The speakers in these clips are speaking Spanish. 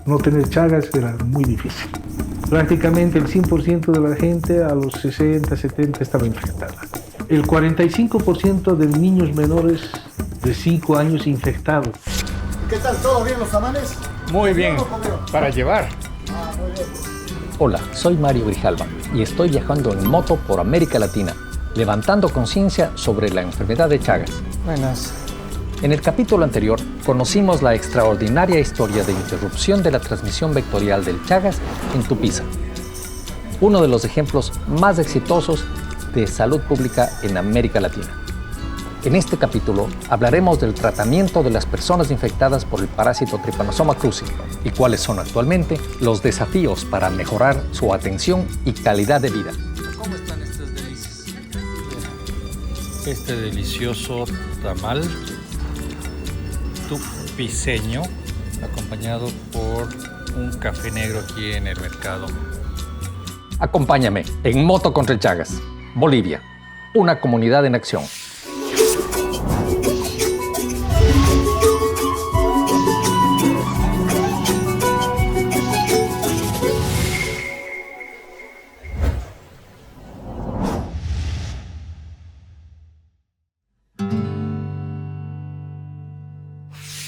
no tener Chagas era muy difícil. Prácticamente el 100% de la gente a los 60, 70 estaba infectada. El 45% de niños menores de 5 años infectados. ¿Qué tal? ¿Todo bien los tamales? Muy bien, para llevar. Muy bien. Hola, soy Mario Grijalva y estoy viajando en moto por América Latina, levantando conciencia sobre la enfermedad de Chagas. Buenas. En el capítulo anterior, conocimos la extraordinaria historia de interrupción de la transmisión vectorial del Chagas en Tupiza, uno de los ejemplos más exitosos de salud pública en América Latina. En este capítulo hablaremos del tratamiento de las personas infectadas por el parásito Trypanosoma cruzi y cuáles son actualmente los desafíos para mejorar su atención y calidad de vida. ¿Cómo están estas delicias? Este delicioso tamal tupiceño, acompañado por un café negro aquí en el mercado. Acompáñame en Moto contra el Chagas, Bolivia, una comunidad en acción.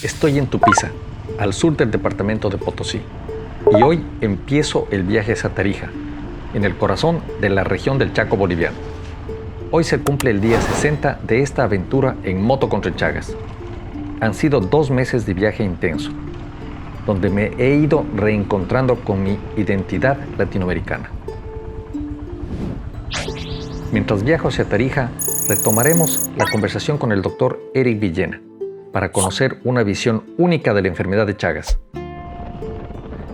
Estoy en Tupiza, al sur del departamento de Potosí, y hoy empiezo el viaje a Tarija, en el corazón de la región del Chaco boliviano. Hoy se cumple el día 60 de esta aventura en moto contra el Chagas. Han sido 2 meses de viaje intenso, donde me he ido reencontrando con mi identidad latinoamericana. Mientras viajo hacia Tarija, retomaremos la conversación con el doctor Eric Villena, para conocer una visión única de la enfermedad de Chagas,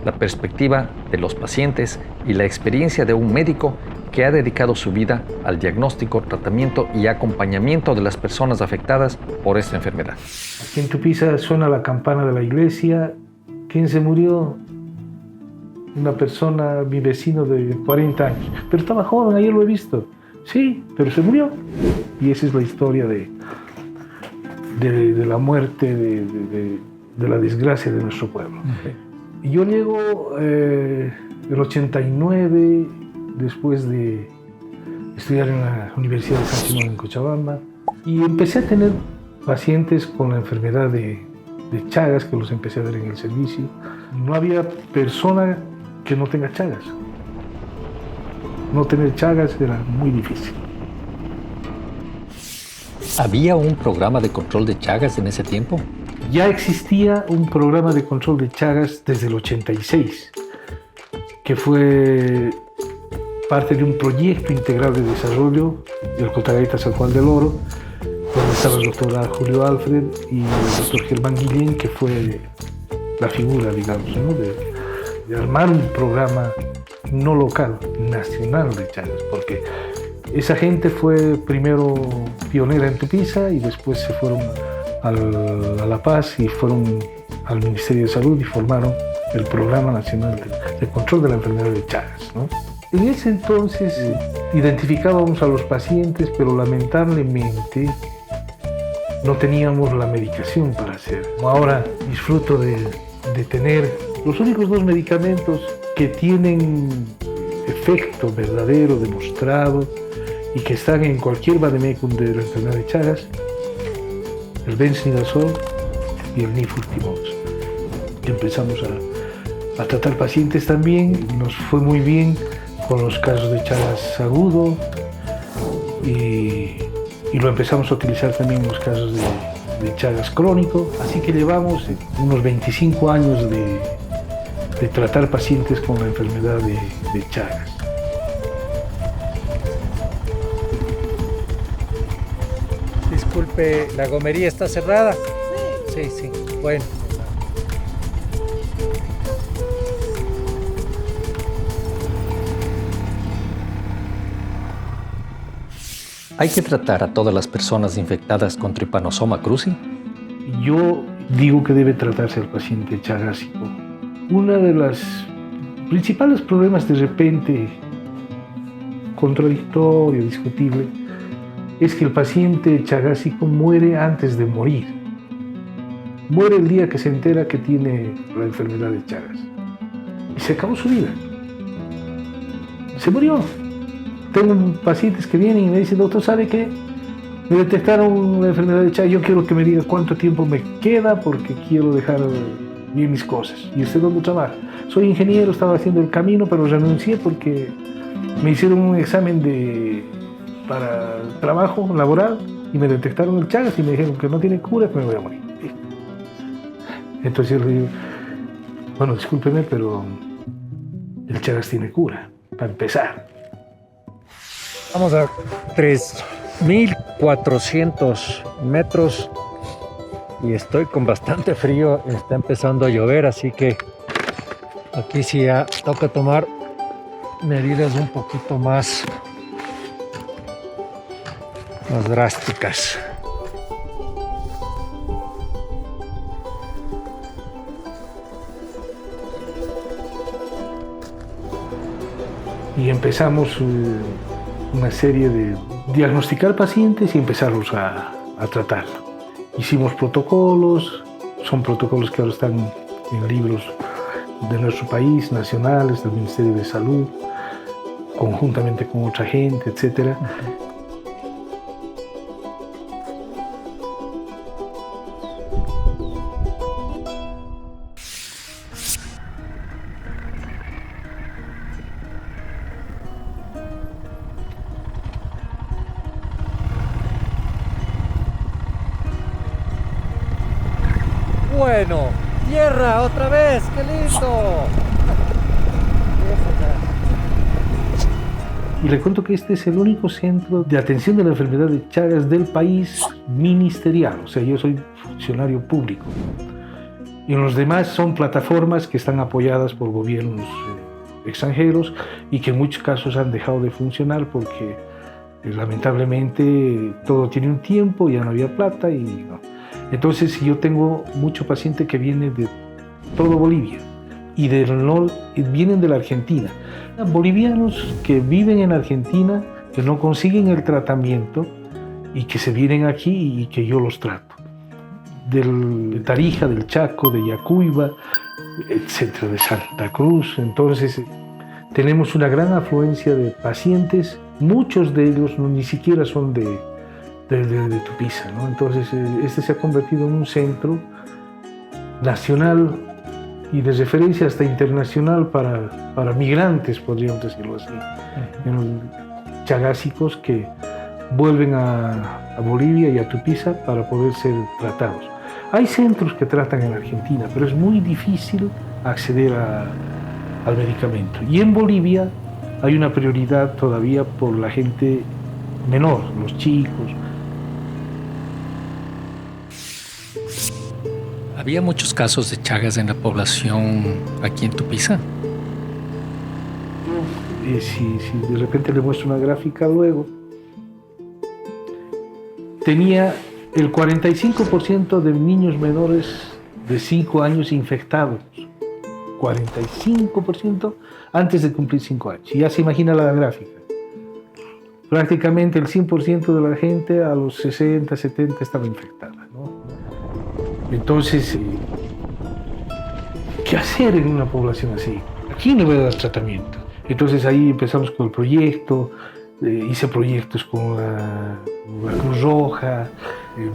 la perspectiva de los pacientes y la experiencia de un médico que ha dedicado su vida al diagnóstico, tratamiento y acompañamiento de las personas afectadas por esta enfermedad. Aquí en Tupiza suena la campana de la iglesia. ¿Quién se murió? Una persona, mi vecino de 40 años. Pero estaba joven, ayer lo he visto. Sí, pero se murió. Y esa es la historia de la muerte, de la desgracia de nuestro pueblo. Y yo llego el 89, después de estudiar en la Universidad de San Simón en Cochabamba, y empecé a tener pacientes con la enfermedad de Chagas, que los empecé a ver en el servicio. No había persona que no tenga Chagas. No tener Chagas era muy difícil. ¿Había un programa de control de Chagas en ese tiempo? Ya existía un programa de control de Chagas desde el 86, que fue parte de un proyecto integral de desarrollo del Cotagaita San Juan del Oro, donde estaba el doctor Julio Alfred y el doctor Germán Guillén, que fue la figura, digamos, ¿no? de armar un programa no local, nacional de Chagas, porque esa gente fue primero pionera en Tupiza y después se fueron a La Paz y fueron al Ministerio de Salud y formaron el Programa Nacional de Control de la Enfermedad de Chagas, ¿no? En ese entonces identificábamos a los pacientes, pero lamentablemente no teníamos la medicación para hacer. Ahora disfruto de tener los únicos 2 medicamentos que tienen efecto verdadero, demostrado, y que están en cualquier vademecum de la enfermedad de Chagas, el benznidazol y el nifurtimox. Y empezamos a tratar pacientes también, nos fue muy bien con los casos de Chagas agudo y lo empezamos a utilizar también en los casos de Chagas crónico, así que llevamos unos 25 años de tratar pacientes con la enfermedad de Chagas. Disculpe, ¿la gomería está cerrada? Sí. Sí, bueno. ¿Hay que tratar a todas las personas infectadas con Trypanosoma cruzi? Yo digo que debe tratarse al paciente chagásico. Uno de los principales problemas, de repente contradictorio, discutible, es que el paciente chagásico muere antes de morir. muere el día que se entera que tiene la enfermedad de Chagas. Y se acabó su vida. Se murió. Tengo pacientes que vienen y me dicen, doctor, ¿sabe qué? Me detectaron la enfermedad de Chagas, yo quiero que me diga cuánto tiempo me queda porque quiero dejar bien mis cosas. ¿Y usted dónde trabaja? Soy ingeniero, estaba haciendo el camino, pero renuncié porque me hicieron un examen para trabajo laboral y me detectaron el Chagas y me dijeron que no tiene cura, que me voy a morir. Entonces yo le digo, bueno, discúlpeme, pero el Chagas tiene cura, para empezar. Vamos a 3.400 metros y estoy con bastante frío, está empezando a llover, así que aquí sí ya toca tomar medidas un poquito más drásticas. Y empezamos una serie de diagnosticar pacientes y empezarlos a tratar. Hicimos protocolos, son protocolos que ahora están en libros de nuestro país, nacionales, del Ministerio de Salud, conjuntamente con otra gente, etc. Bueno, tierra otra vez, qué lindo. Y le cuento que este es el único centro de atención de la enfermedad de Chagas del país ministerial, o sea, yo soy funcionario público. Y los demás son plataformas que están apoyadas por gobiernos extranjeros y que en muchos casos han dejado de funcionar porque lamentablemente todo tiene un tiempo, ya no había plata y no. Entonces yo tengo mucho paciente que viene de todo Bolivia y vienen de la Argentina. Bolivianos que viven en Argentina, que no consiguen el tratamiento y que se vienen aquí y que yo los trato. De Tarija, del Chaco, de Yacuiba, etcétera, de Santa Cruz. Entonces tenemos una gran afluencia de pacientes, muchos de ellos ni siquiera son de Tupiza, ¿no? Entonces este se ha convertido en un centro nacional y de referencia hasta internacional para migrantes, podríamos decirlo así, chagásicos que vuelven a Bolivia y a Tupiza para poder ser tratados. Hay centros que tratan en Argentina, pero es muy difícil acceder al medicamento. Y en Bolivia hay una prioridad todavía por la gente menor, los chicos. ¿Había muchos casos de Chagas en la población aquí en Tupiza? Si de repente le muestro una gráfica luego, tenía el 45% de niños menores de 5 años infectados. 45% antes de cumplir 5 años. Y ya se imagina la gráfica. Prácticamente el 100% de la gente a los 60, 70 estaba infectada, ¿no? Entonces, ¿qué hacer en una población así? ¿A quién le voy a dar tratamiento? Entonces ahí empezamos con el proyecto, hice proyectos con la Cruz Roja,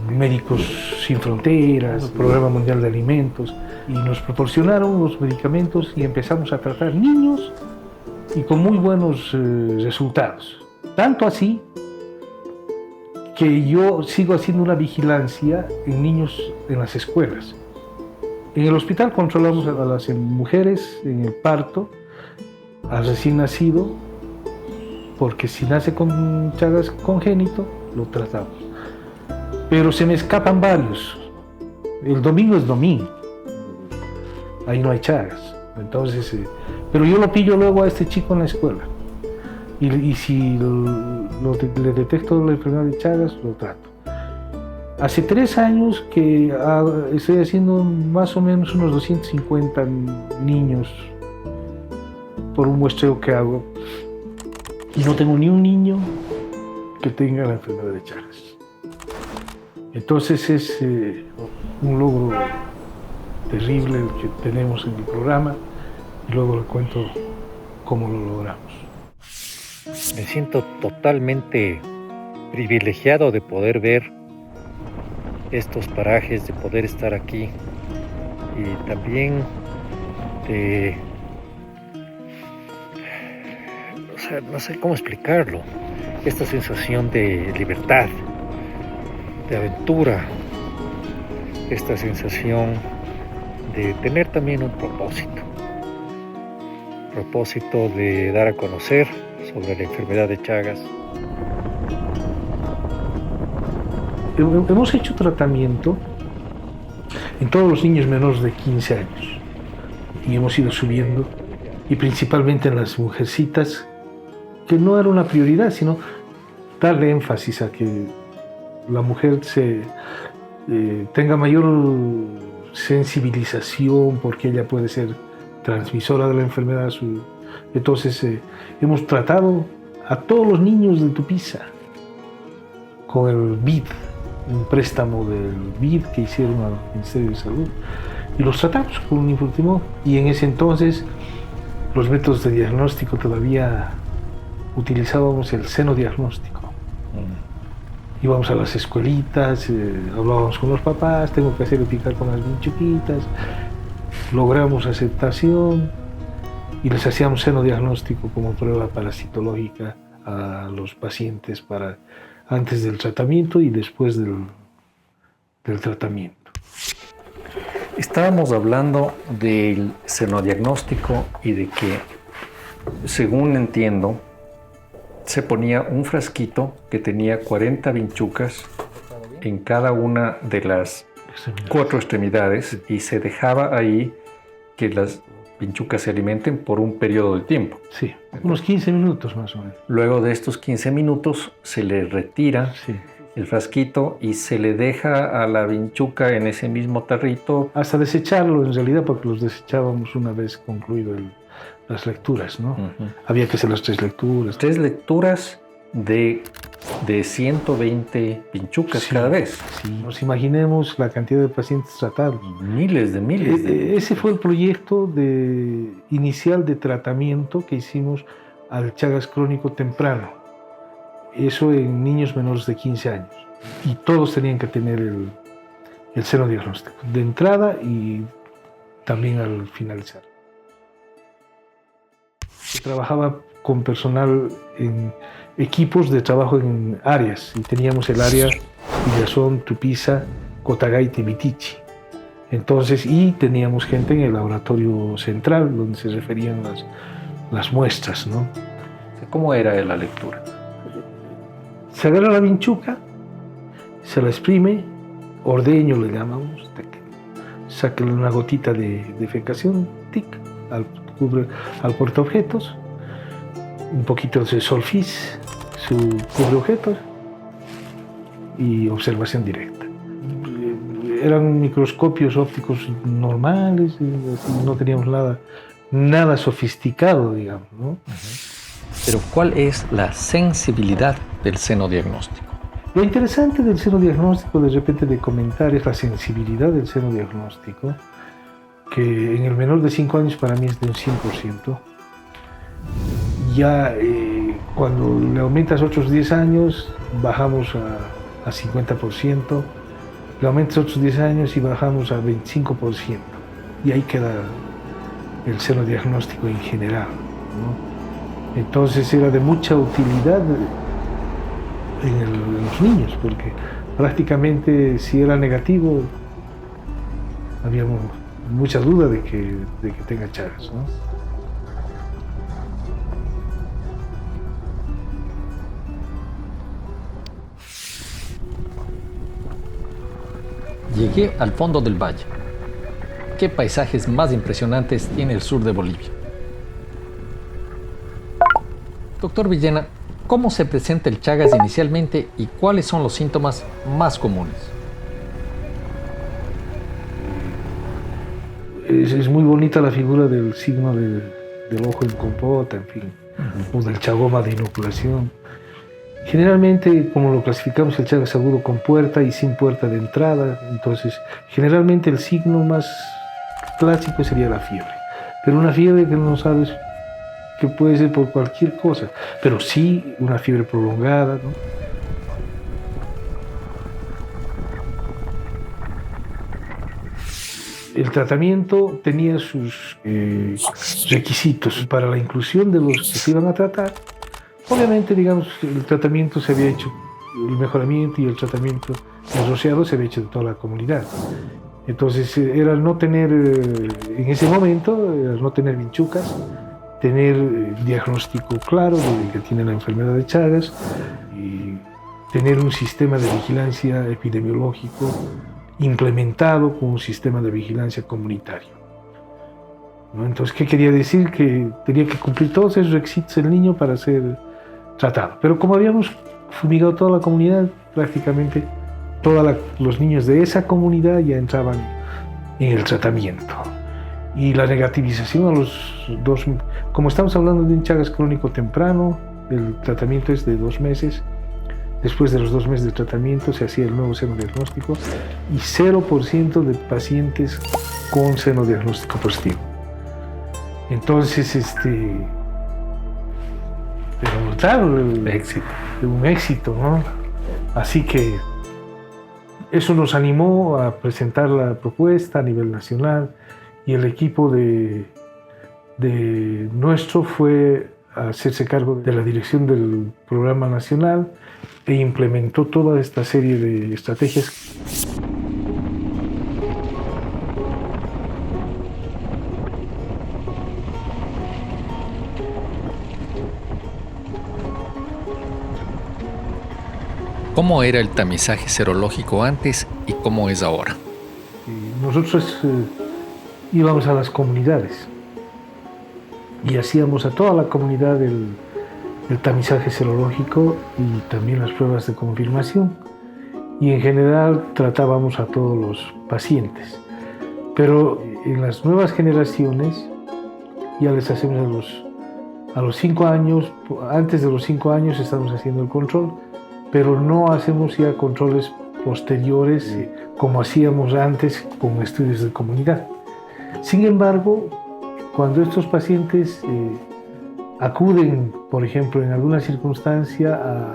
Médicos Sin Fronteras, el Programa Mundial de Alimentos, y nos proporcionaron los medicamentos y empezamos a tratar niños y con muy buenos resultados. Tanto así que yo sigo haciendo una vigilancia en niños en las escuelas. En el hospital controlamos a las mujeres en el parto, al recién nacido, porque si nace con Chagas congénito, lo tratamos. Pero se me escapan varios. El domingo es domingo, ahí no hay Chagas. Entonces, pero yo lo pillo luego a este chico en la escuela. Y si le detecto la enfermedad de Chagas, lo trato. Hace 3 años que estoy haciendo más o menos unos 250 niños por un muestreo que hago. Y no tengo ni un niño que tenga la enfermedad de Chagas. Entonces es un logro terrible el que tenemos en el programa y luego le cuento cómo lo logramos. Me siento totalmente privilegiado de poder ver estos parajes, de poder estar aquí y también de... O sea, no sé cómo explicarlo. Esta sensación de libertad, de aventura, esta sensación de tener también un propósito de dar a conocer sobre la enfermedad de Chagas. Hemos hecho tratamiento en todos los niños menores de 15 años y hemos ido subiendo, y principalmente en las mujercitas, que no era una prioridad, sino darle énfasis a que la mujer tenga mayor sensibilización porque ella puede ser transmisora de la enfermedad. Entonces hemos tratado a todos los niños de Tupiza con el BID, un préstamo del BID que hicieron al Ministerio de Salud, y los tratamos con un influtimod. Y en ese entonces los métodos de diagnóstico todavía utilizábamos el senodiagnóstico. Íbamos a las escuelitas, hablábamos con los papás, tengo que hacer el picar con las bien chiquitas, logramos aceptación y les hacíamos senodiagnóstico como prueba parasitológica a los pacientes antes del tratamiento y después del tratamiento. Estábamos hablando del senodiagnóstico y de que, según entiendo, se ponía un frasquito que tenía 40 vinchucas en cada una de las 4 extremidades y se dejaba ahí que las vinchucas se alimenten por un periodo de tiempo. Sí, unos 15 minutos más o menos. Luego de estos 15 minutos se le retira el frasquito y se le deja a la vinchuca en ese mismo tarrito. Hasta desecharlo, en realidad, porque los desechábamos una vez concluido las lecturas, ¿no? Había que hacer las 3 lecturas. 3 lecturas de 120 vinchucas cada vez. Sí, nos imaginemos la cantidad de pacientes tratados. Miles de... Ese fue el proyecto inicial de tratamiento que hicimos al Chagas crónico temprano. Eso en niños menores de 15 años. Y todos tenían que tener el senodiagnóstico, de entrada y también al finalizar. Se trabajaba con personal en equipos de trabajo en áreas, y teníamos el área Villazón, Tupiza, Cotagaita y Vitichi. Entonces, y teníamos gente en el laboratorio central donde se referían las muestras, ¿no? ¿Cómo era la lectura? Se agarra la vinchuca, se la exprime, ordeño le llamamos, sáquele una gotita de defecación, tic, al portaobjetos, un poquito de solfis, su cubreobjetos, y observación directa. Eran microscopios ópticos normales, no teníamos nada sofisticado, digamos, ¿no? Pero ¿cuál es la sensibilidad del senodiagnóstico? Lo interesante del senodiagnóstico, de repente de comentar, es la sensibilidad del senodiagnóstico, que en el menor de 5 años para mí es de un 100%. Ya cuando le aumentas otros 10 años, bajamos a 50%, le aumentas otros 10 años y bajamos a 25%. Y ahí queda el senodiagnóstico en general, ¿no? Entonces era de mucha utilidad en los niños, porque prácticamente si era negativo, había mucha duda de que tenga Chagas, ¿no? Llegué al fondo del valle. ¿Qué paisajes más impresionantes tiene el sur de Bolivia? Doctor Villena, ¿cómo se presenta el Chagas inicialmente y cuáles son los síntomas más comunes? Es muy bonita la figura del signo del ojo en compota, en fin, o del chagoma de inoculación. Generalmente, como lo clasificamos el Chagas agudo con puerta y sin puerta de entrada, entonces generalmente el signo más clásico sería la fiebre. Pero una fiebre que no sabes que puede ser por cualquier cosa, pero sí una fiebre prolongada, ¿no? El tratamiento tenía sus requisitos para la inclusión de los que se iban a tratar. Obviamente, digamos, el tratamiento se había hecho, el mejoramiento y el tratamiento asociado se había hecho de toda la comunidad. Entonces, era no tener, en ese momento, era no tener vinchucas, tener diagnóstico claro de que tiene la enfermedad de Chagas y tener un sistema de vigilancia epidemiológico implementado con un sistema de vigilancia comunitario, ¿no? Entonces, ¿qué quería decir? Que tenía que cumplir todos esos requisitos el niño para ser tratado. Pero como habíamos fumigado toda la comunidad, prácticamente todos los niños de esa comunidad ya entraban en el tratamiento. Y la negativización a los 2, como estamos hablando de un Chagas crónico temprano, el tratamiento es de 2 meses. Después de los 2 meses de tratamiento se hacía el nuevo seno diagnóstico y 0% de pacientes con seno diagnóstico positivo. Entonces, pero claro, un éxito, ¿no? Así que eso nos animó a presentar la propuesta a nivel nacional y el equipo de nuestro fue a hacerse cargo de la dirección del programa nacional e implementó toda esta serie de estrategias. ¿Cómo era el tamizaje serológico antes y cómo es ahora? Nosotros íbamos a las comunidades y hacíamos a toda la comunidad el tamizaje serológico y también las pruebas de confirmación. Y en general tratábamos a todos los pacientes. Pero en las nuevas generaciones ya les hacemos a los 5 años, antes de los 5 años estamos haciendo el control, pero no hacemos ya controles posteriores como hacíamos antes con estudios de comunidad. Sin embargo, cuando estos pacientes acuden, por ejemplo, en alguna circunstancia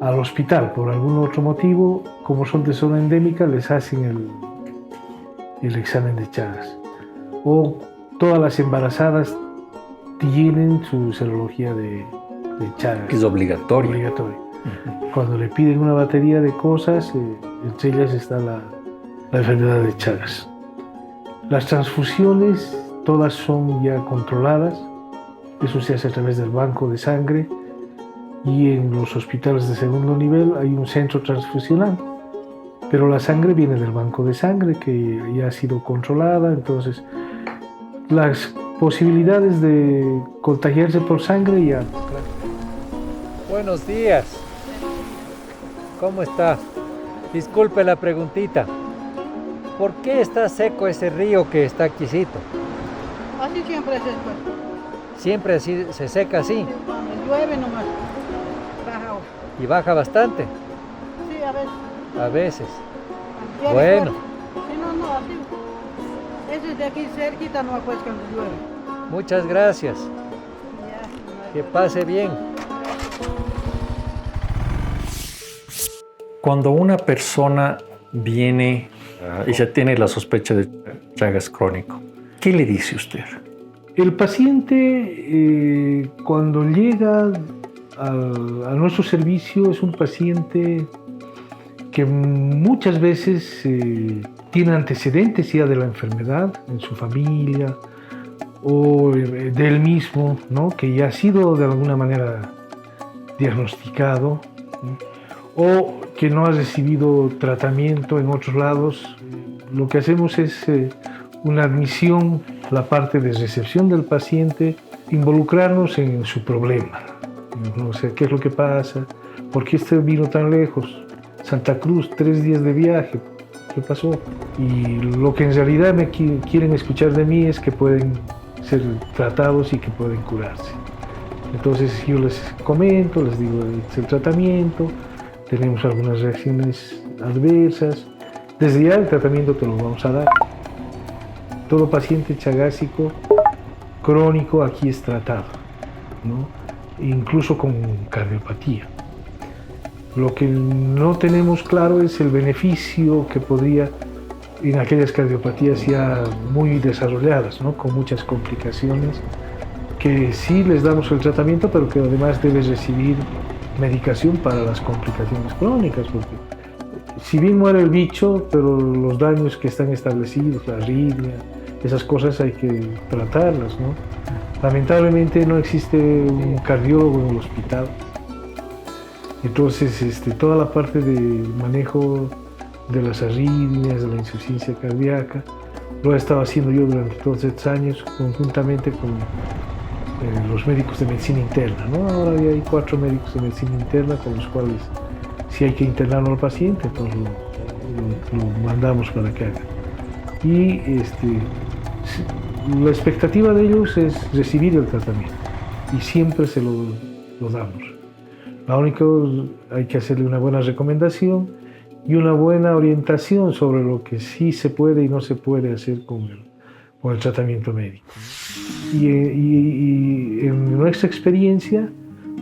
al hospital por algún otro motivo, como son de zona endémica, les hacen el examen de Chagas. O todas las embarazadas tienen su serología de Chagas. Es obligatorio. Cuando le piden una batería de cosas, entre ellas está la enfermedad de Chagas. Las transfusiones todas son ya controladas. Eso se hace a través del banco de sangre y en los hospitales de segundo nivel hay un centro transfusional. Pero la sangre viene del banco de sangre que ya ha sido controlada, entonces las posibilidades de contagiarse por sangre ya... Buenos días. ¿Cómo está? Disculpe la preguntita. ¿Por qué está seco ese río que está aquícito? Así siempre se seca. Siempre así, se seca así. Cuando llueve nomás, baja agua. Y baja bastante. Sí, a veces. A veces. Cuando Bueno. llueve fuerte. Sí, no, así. Ese es de aquí cerquita, no pues cuando llueve. Muchas gracias. Ya, Que pase bien. Cuando una persona viene y ya tiene la sospecha de Chagas crónico, ¿qué le dice usted? El paciente, cuando llega a nuestro servicio, es un paciente que muchas veces tiene antecedentes ya de la enfermedad en su familia o de él mismo, ¿no? Que ya ha sido de alguna manera diagnosticado, ¿no? O que no ha recibido tratamiento en otros lados. Lo que hacemos es una admisión, la parte de recepción del paciente, involucrarnos en su problema, ¿no? O sea, ¿qué es lo que pasa? ¿Por qué usted vino tan lejos? Santa Cruz, 3 días de viaje, ¿qué pasó? Y lo que en realidad me quieren escuchar de mí es que pueden ser tratados y que pueden curarse. Entonces yo les comento, les digo, es el tratamiento, tenemos algunas reacciones adversas. Desde ya el tratamiento te lo vamos a dar. Todo paciente chagásico crónico aquí es tratado, ¿no? Incluso con cardiopatía. Lo que no tenemos claro es el beneficio que podría en aquellas cardiopatías ya muy desarrolladas, ¿no? Con muchas complicaciones, que sí les damos el tratamiento, pero que además debes recibir medicación para las complicaciones crónicas, porque si bien muere el bicho, pero los daños que están establecidos, la arritmia, esas cosas hay que tratarlas, ¿no? Lamentablemente no existe un cardiólogo en el hospital, entonces toda la parte de manejo de las arritmias, de la insuficiencia cardíaca, lo he estado haciendo yo durante todos estos años conjuntamente con los médicos de medicina interna, ¿no? Ahora ya hay 4 médicos de medicina interna con los cuales si hay que internarlo al paciente, entonces lo mandamos para que haga. Y la expectativa de ellos es recibir el tratamiento y siempre se lo damos. Lo único, hay que hacerle una buena recomendación y una buena orientación sobre lo que sí se puede y no se puede hacer con el tratamiento médico. Y en nuestra experiencia,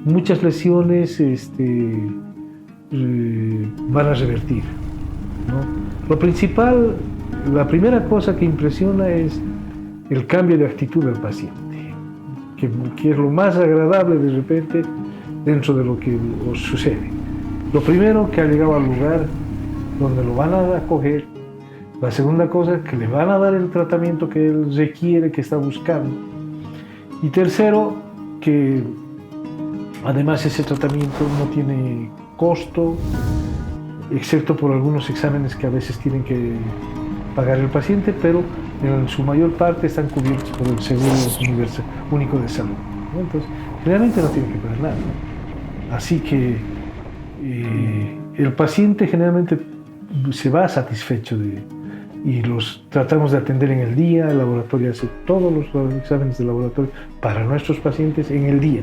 muchas lesiones van a revertir, ¿no? Lo principal, la primera cosa que impresiona es el cambio de actitud del paciente, que es lo más agradable de repente dentro de lo que os sucede. Lo primero, que ha llegado al lugar donde lo van a acoger. La segunda cosa, que le van a dar el tratamiento que él requiere, que está buscando. Y tercero, que además ese tratamiento no tiene costo, excepto por algunos exámenes que a veces tienen que pagar el paciente, pero en su mayor parte están cubiertos por el Seguro Único de Salud, ¿no? Entonces, realmente no tiene que pagar nada. Así que el paciente generalmente se va satisfecho y los tratamos de atender en el día. El laboratorio hace todos los exámenes de laboratorio para nuestros pacientes en el día.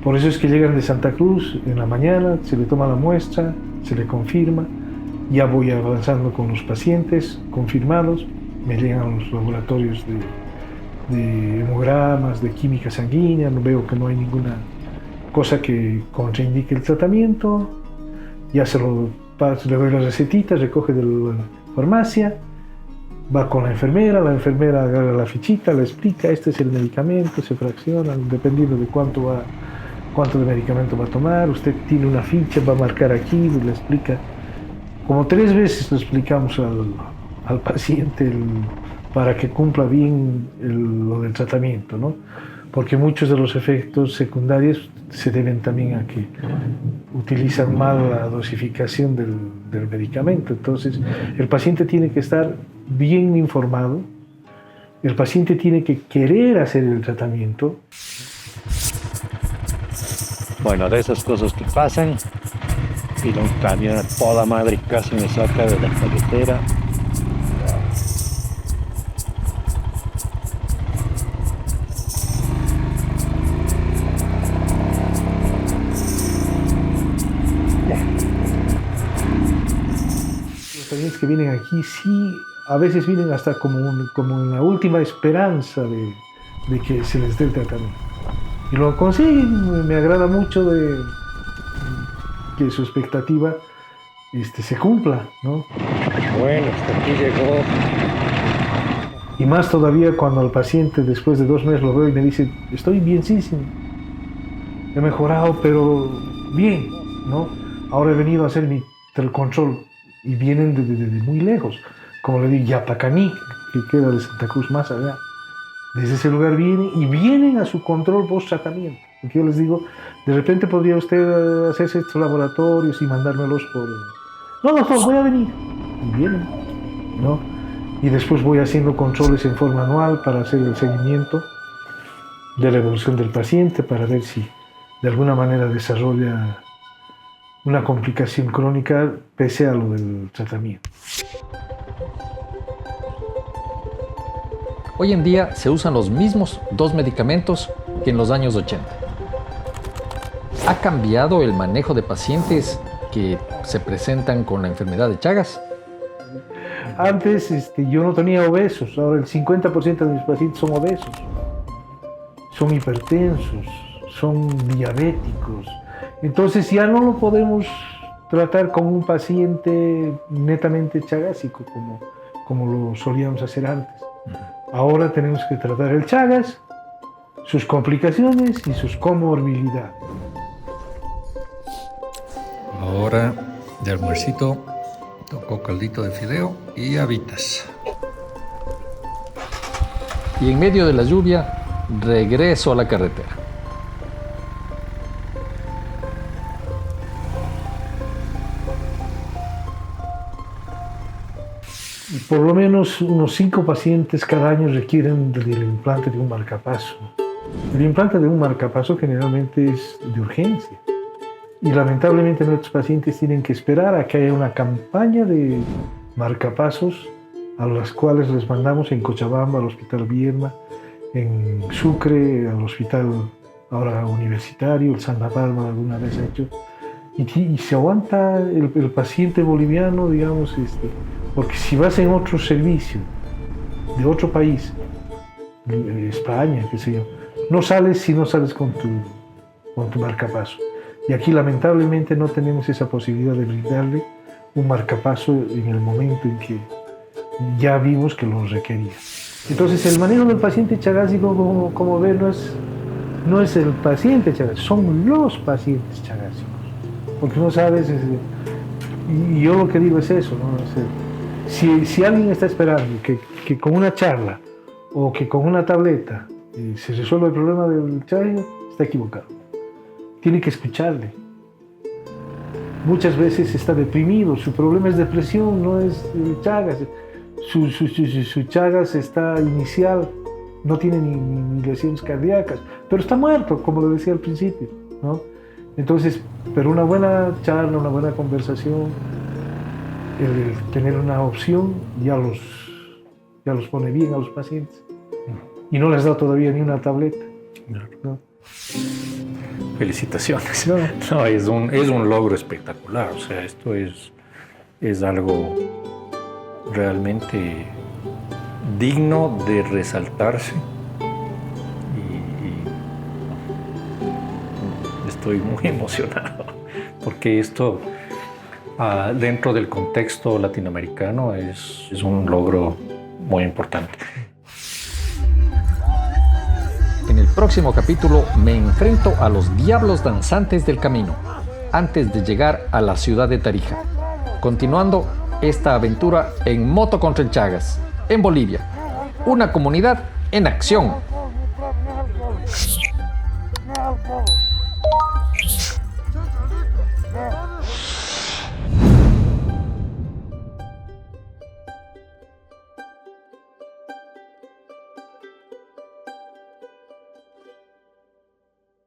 Por eso es que llegan de Santa Cruz en la mañana, se le toma la muestra, se le confirma, ya voy avanzando con los pacientes confirmados, me llegan los laboratorios de hemogramas, de química sanguínea, no veo que no hay ninguna cosa que contraindique el tratamiento, ya le doy las recetitas, recoge de la farmacia, va con la enfermera agarra la fichita, le explica, este es el medicamento, se fracciona, dependiendo de cuánto de medicamento va a tomar, usted tiene una ficha, va a marcar aquí, le explica, como 3 veces le explicamos al paciente para que cumpla bien lo del tratamiento, ¿no? Porque muchos de los efectos secundarios se deben también a que utilizan mal la dosificación del medicamento. Entonces, el paciente tiene que estar bien informado, el paciente tiene que querer hacer el tratamiento. Bueno, de esas cosas que pasan, y un camión a toda madre casi me saca de la carretera. Los pacientes que vienen aquí sí, a veces vienen hasta como en la última esperanza de que se les dé el tratamiento. Y lo consiguen, me agrada mucho de que su expectativa se cumpla, ¿no? Bueno, hasta aquí llegó. Y más todavía cuando al paciente después de 2 meses lo veo y me dice, estoy bienísimo, he mejorado, pero bien, ¿no? Ahora he venido a hacer el control y vienen de muy lejos, como le digo, Yapacaní, que queda de Santa Cruz más allá. Desde ese lugar vienen a su control post-tratamiento. Porque yo les digo, de repente podría usted hacerse estos laboratorios y mandármelos por... No, doctor, voy a venir. Y vienen, ¿no? Y después voy haciendo controles en forma anual para hacer el seguimiento de la evolución del paciente, para ver si de alguna manera desarrolla una complicación crónica pese a lo del tratamiento. Hoy en día se usan los mismos 2 medicamentos que en los años 80. ¿Ha cambiado el manejo de pacientes que se presentan con la enfermedad de Chagas? Antes yo no tenía obesos, ahora el 50% de mis pacientes son obesos, son hipertensos, son diabéticos. Entonces ya no lo podemos tratar como un paciente netamente chagásico como lo solíamos hacer antes. Ahora tenemos que tratar el Chagas, sus complicaciones y sus comorbilidades. Ahora de almuercito tocó caldito de fideo y habitas. Y en medio de la lluvia, regreso a la carretera. Por lo menos unos 5 pacientes cada año requieren del implante de un marcapaso. El implante de un marcapaso generalmente es de urgencia. Y lamentablemente nuestros pacientes tienen que esperar a que haya una campaña de marcapasos a las cuales les mandamos en Cochabamba, al Hospital Vierna, en Sucre, al Hospital ahora universitario, el Santa Palma alguna vez ha hecho. Y se aguanta el paciente boliviano, digamos, porque si vas en otro servicio de otro país, España, qué sé yo, no sales si no sales con tu marcapaso. Y aquí lamentablemente no tenemos esa posibilidad de brindarle un marcapaso en el momento en que ya vimos que lo requería. Entonces el manejo del paciente chagásico, como ven, no es el paciente chagásico, son los pacientes chagásicos. Porque no sabes, y yo lo que digo es eso, ¿no? Si alguien está esperando que con una charla o que con una tableta se resuelva el problema del Chagas, está equivocado. Tiene que escucharle. Muchas veces está deprimido, su problema es depresión, no es el Chagas. Su Chagas está inicial, no tiene ni lesiones cardíacas, pero está muerto, como lo decía al principio, ¿no? Entonces, pero una buena charla, una buena conversación, el tener una opción ya los pone bien a los pacientes. Y no les da todavía ni una tableta, ¿no? Felicitaciones. No. No, es un logro espectacular. O sea, esto es algo realmente digno de resaltarse. Y estoy muy emocionado porque esto, dentro del contexto latinoamericano, es un logro muy importante. En el próximo capítulo me enfrento a los diablos danzantes del camino, antes de llegar a la ciudad de Tarija, continuando esta aventura en moto contra el Chagas, en Bolivia, una comunidad en acción.